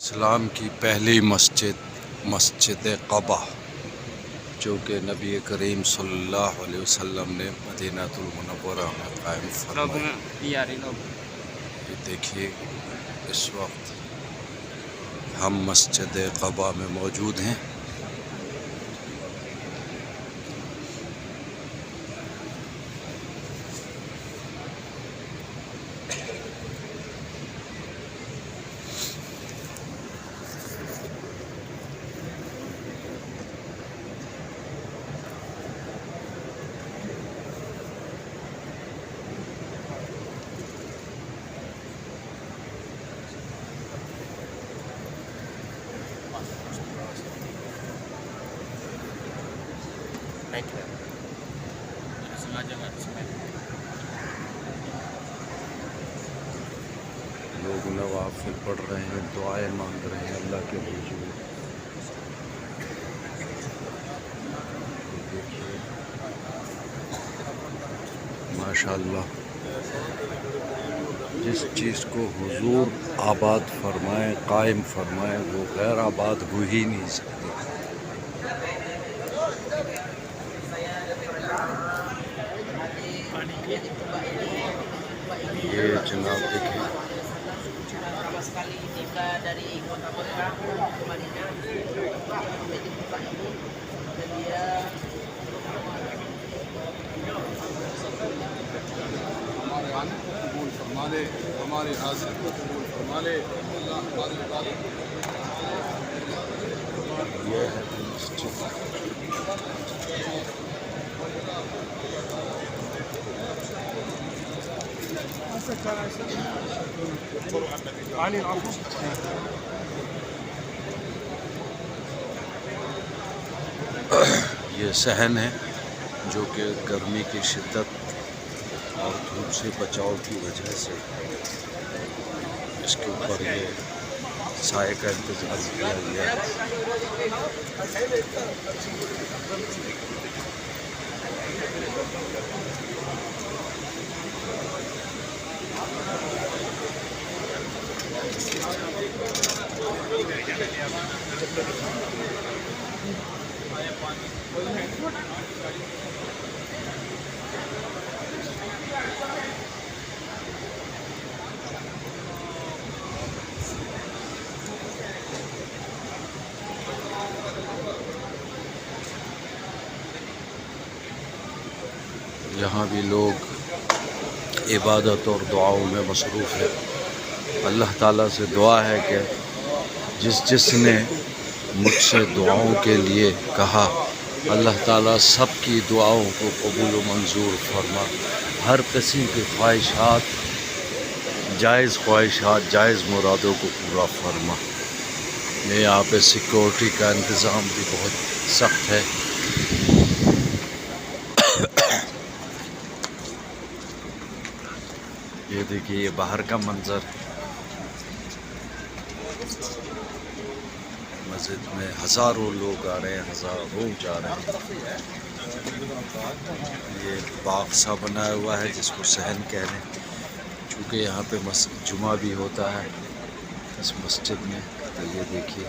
इस्लाम की पहली मस्जिद क़बा जो कि नबी करीम सल्लल्लाहु अलैहि वसल्लम ने मदीनातुल मुनव्वरा में कायम फरमाई। ये देखिए, इस वक्त हम मस्जिद क़बा में मौजूद हैं। लोग नवाफिल पढ़ रहे हैं, दुआएं मांग रहे हैं अल्लाह के हुजूर। देखिए माशाअल्लाह, जिस चीज़ को हुजूर आबाद फरमाए, कायम फरमाए, वो गैर आबाद हो ही नहीं सकती। ये जनाब देखिए, sekali tiba dari kota Mekah ke Madinah, dan dia हमारे हासिल को कबूल फरमा ले। ये है मस्जिद। ये सहन है जो कि गर्मी की शिद्दत और धूप से बचाव की वजह से इसके ऊपर ये साए का इंतज़ाम किया गया है। यहाँ भी लोग इबादत और दुआओं में मसरूफ़ है। अल्लाह ताला से दुआ है कि जिसने मुझसे दुआओं के लिए कहा, अल्लाह ताला सब की दुआओं को कबूल व मंजूर फरमा। हर किस्म की ख्वाहिशात, जायज़ मुरादों को पूरा फरमा। यहाँ पे सिक्योरिटी का इंतज़ाम भी बहुत सख्त है। ये देखिए, ये बाहर का मंज़र है। मस्जिद में हज़ारों लोग आ रहे हैं, हज़ारों जा रहे हैं। ये बाग सा बनाया हुआ है जिसको सहन कह रहे हैं, चूँकि यहाँ पे जुमा भी होता है इस मस्जिद में। तो ये देखिए।